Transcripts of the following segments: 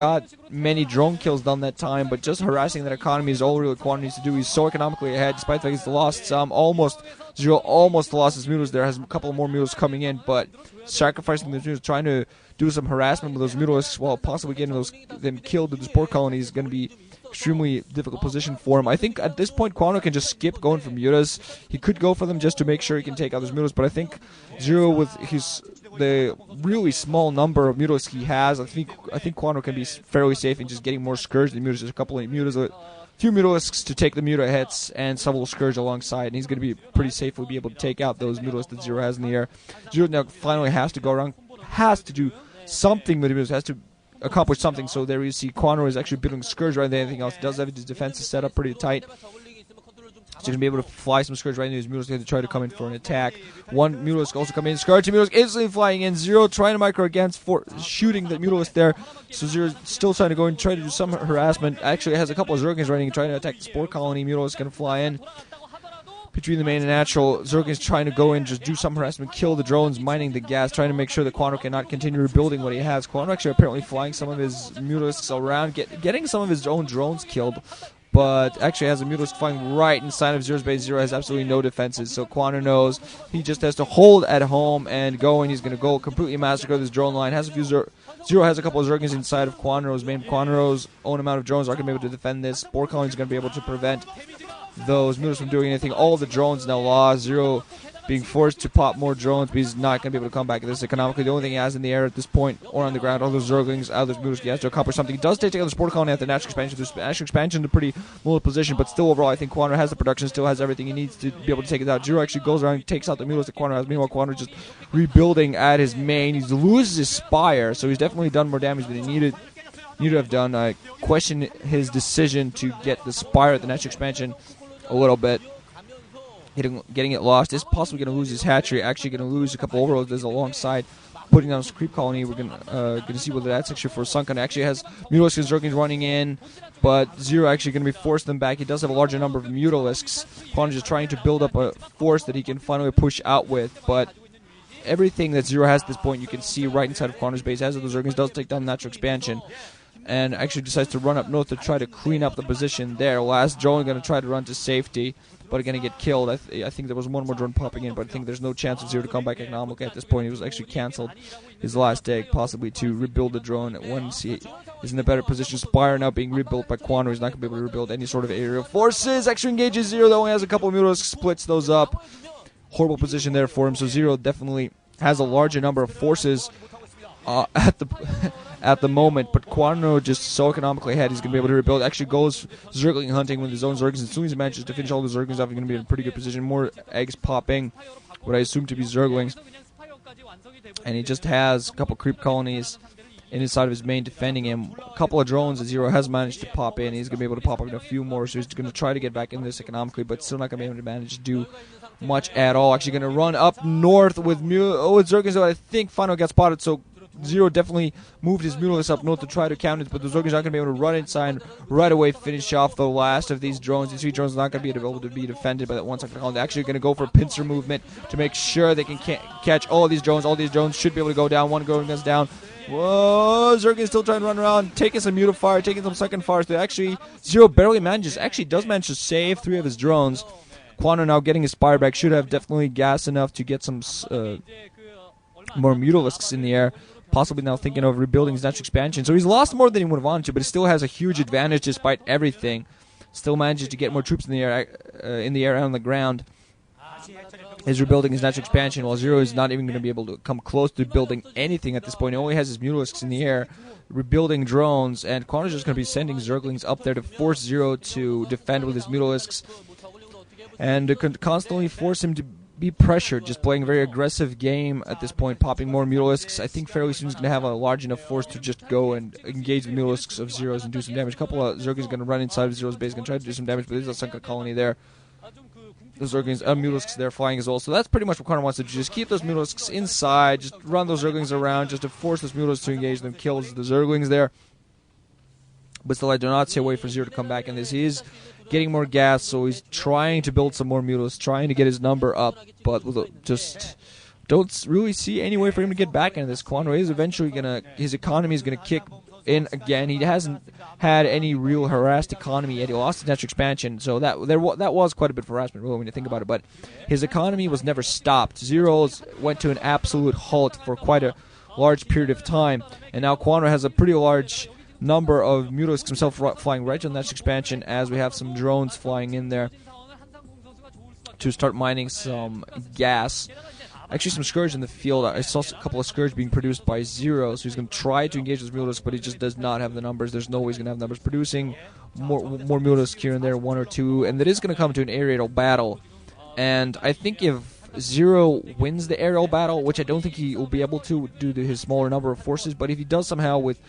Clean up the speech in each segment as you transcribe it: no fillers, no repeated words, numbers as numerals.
got many drone kills done that time, but just harassing that economy is all really Kwanro needs to do. He's so economically ahead, despite the fact he's lost some. ZerO almost lost his mutas there, has a couple more mutas coming in, but sacrificing those mutas, trying to do some harassment with those mutalisks while possibly getting them killed in the sport colony is going to be extremely difficult position for him. I think at this point Kwanro can just skip going for mutas. He could go for them just to make sure he can take out those mutas, but I think ZerO with the really small number of mutalisks he has, I think Kwanro can be fairly safe in just getting more Scourge than mutas. There's a couple of mutas, a few mutalisks to take the muta hits and several Scourge alongside, and he's going to be pretty safely be able to take out those mutalisks that ZerO has in the air. ZerO now finally has to go around, has to do something with the mutas, has to accomplish something. So there you see Kwanro is actually building Scourge right there. Anything else does have his defenses set up pretty tight. So he's going to be able to fly some Scourge right into his mutalisks to try to come in for an attack. One mutalisk also coming in. Scourge, two mutalisks instantly flying in. ZerO trying to micro against for shooting the mutalisk there. So ZerO still trying to go and try to do some harassment. Actually has a couple of Zergings running, trying to attack the sport colony. Mutalisk going to fly in. Between the main and natural, Zerg is trying to go in, just do some harassment, kill the drones, mining the gas, trying to make sure that Kwanro cannot continue rebuilding what he has. Kwanro actually apparently flying some of his mutalisks around, getting some of his own drones killed, but actually has a mutalisk flying right inside of ZerO's base. ZerO has absolutely no defenses, so Kwanro knows he just has to hold at home and go, and he's going to go completely massacre this drone line. Has a few ZerO has a couple of Zergings inside of Kwanro's main. Kwanro's own amount of drones are going to be able to defend this. Spore Colony is going to be able to prevent those mutas from doing anything. All the drones now lost. ZerO being forced to pop more drones, but he's not going to be able to come back at this economically. The only thing he has in the air at this point, or on the ground, all those Zerglings, all those mutas, he has to accomplish something. He does take out the sport colony at the natural expansion. The natural expansion in a pretty low position, but still overall, I think Kwanro has the production, still has everything he needs to be able to take it out. ZerO actually goes around and takes out the mutas that Kwanro has. Meanwhile, Kwanro just rebuilding at his main. He loses his Spire, so he's definitely done more damage than he needed to have done. I question his decision to get the Spire at the natural expansion a little bit. Getting it lost. Is possibly going to lose his hatchery. Actually going to lose a couple overloads alongside putting down his creep colony. We're going to see whether that's actually for Sunken. Actually has mutalisks and Zerglings running in, but ZerO actually going to be forcing them back. He does have a larger number of mutalisks. Kwanro is trying to build up a force that he can finally push out with, but everything that ZerO has at this point you can see right inside of Kwanro's base. As of the Zerglings does take down the natural expansion, and actually decides to run up north to try to clean up the position there. Last drone going to try to run to safety, but going to get killed. I think there was one more drone popping in, but I think there's no chance of ZerO to come back economically at this point. He was actually canceled his last egg, possibly to rebuild the drone once he is in a better position. Spire now being rebuilt by Kwanro. He's not going to be able to rebuild any sort of aerial forces. Actually engages ZerO, though. Only has a couple of mutalisks, splits those up. Horrible position there for him, so ZerO definitely has a larger number of forces at the moment, but Kwanro just so economically ahead, he's going to be able to rebuild. Actually goes Zergling hunting with his own Zerglings. As soon as he manages to finish all the Zerglings off, he's going to be in a pretty good position. More eggs popping, what I assume to be Zerglings. And he just has a couple creep colonies inside of his main defending him. A couple of drones that ZerO has managed to pop in. He's going to be able to pop up in a few more, so he's going to try to get back in this economically, but still not going to be able to manage to do much at all. Actually going to run up north with Zerglings, though I think finally got spotted, so ZerO definitely moved his mutalisks up north to try to counter it, but the Zerglings aren't going to be able to run inside right away, finish off the last of these drones. These three drones are not going to be able to be defended by that one second column. They're actually going to go for a pincer movement to make sure they can catch all of these drones. All of these drones should be able to go down. One drone goes down. Whoa, Zerg is still trying to run around, taking some mutafire, taking some second fires. Actually, ZerO barely does manage to save 3 of his drones. Kwanro now getting his Spire back, should have definitely gas enough to get some more mutalisks in the air. Possibly now thinking of rebuilding his natural expansion. So he's lost more than he would have wanted to, but he still has a huge advantage despite everything. Still manages to get more troops in the air and on the ground. He's rebuilding his natural expansion, while ZerO is not even going to be able to come close to building anything at this point. He only has his mutalisks in the air, rebuilding drones, and Kwanro's just going to be sending Zerglings up there to force ZerO to defend with his mutalisks, and to constantly force him to be pressured, just playing a very aggressive game at this point, popping more mutalisks. I think fairly soon he's going to have a large enough force to just go and engage the mutalisks of ZerO's and do some damage. A couple of Zerglings going to run inside of ZerO's base, going to try to do some damage, but there's a Sunken colony there. Those Zerglings, mutalisks there flying as well. So that's pretty much what Kwanro wants to do. Just keep those mutalisks inside, just run those Zerglings around, just to force those mutalisks to engage them, kill the Zerglings there. But still, I do not see a way for ZerO to come back in this. He is getting more gas, so he's trying to build some more mutalisks, trying to get his number up, but just don't really see any way for him to get back into this. Kwanro is eventually his economy is gonna kick in again. He hasn't had any real harassed economy yet. He lost his natural expansion, so that was quite a bit of harassment, really, when you think about it. But his economy was never stopped. ZerO's went to an absolute halt for quite a large period of time, and now Kwanro has a pretty large number of Mutalisks himself flying right on that expansion, as we have some drones flying in there to start mining some gas. Actually, some Scourge in the field. I saw a couple of Scourge being produced by ZerO, so he's going to try to engage those Mutalisks, but he just does not have the numbers. There's no way he's going to have numbers. Producing more Mutalisks here and there, one or two, and that is going to come to an aerial battle. And I think if ZerO wins the aerial battle, which I don't think he will be able to due to his smaller number of forces, but if he does somehow with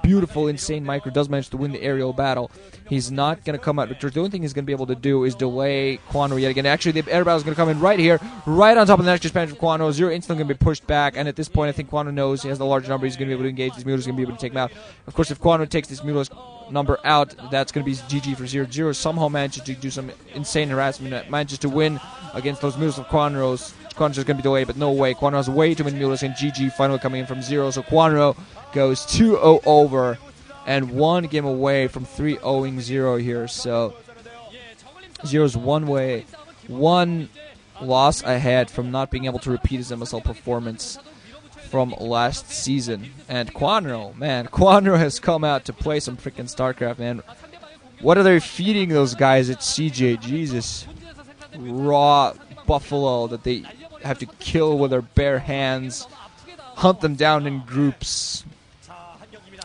beautiful, insane micro does manage to win the aerial battle, he's not going to come out victorious. The only thing he's going to be able to do is delay Kwanro yet again. Actually, the air battle is going to come in right here, right on top of the next expansion of Kwanro. ZerO instantly going to be pushed back, and at this point, I think Kwanro knows he has the large number. He's going to be able to engage these Mutalisks, he's going to be able to take him out. Of course, if Kwanro takes this Mutalisk number out, that's going to be GG for ZerO. ZerO somehow manages to do some insane harassment, manages to win against those Mutalisks of Kwanro's. Kwanro's going to be delayed, but no way. Kwanro has way too many Mutalisks, and GG finally coming in from ZerO. So Kwanro goes 2-0 over, and one game away from 3-0ing ZerO here. So ZerO's one loss ahead from not being able to repeat his MSL performance from last season. And Kwanro, man, Kwanro has come out to play some freaking StarCraft, man. What are they feeding those guys at CJ? Jesus. Raw buffalo that they have to kill with their bare hands, hunt them down in groups,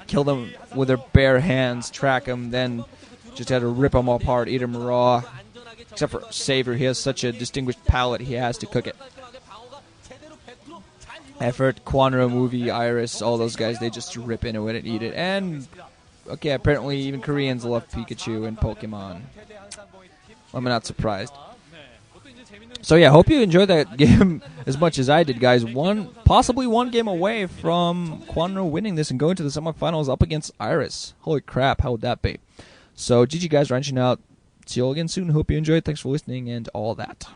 kill them with their bare hands, track them, then just had to rip them apart, eat them raw. Except for Savior, he has such a distinguished palate, he has to cook it. Effort, Kwanro, Movie, Iris, all those guys, they just rip into it and eat it. And, okay, apparently even Koreans love Pikachu and Pokemon. I'm not surprised. So yeah, hope you enjoyed that game as much as I did, guys. Possibly one game away from Kwanro winning this and going to the semifinals up against Iris. Holy crap, how would that be? So GG guys, ranching out. See you all again soon. Hope you enjoyed. Thanks for listening and all that.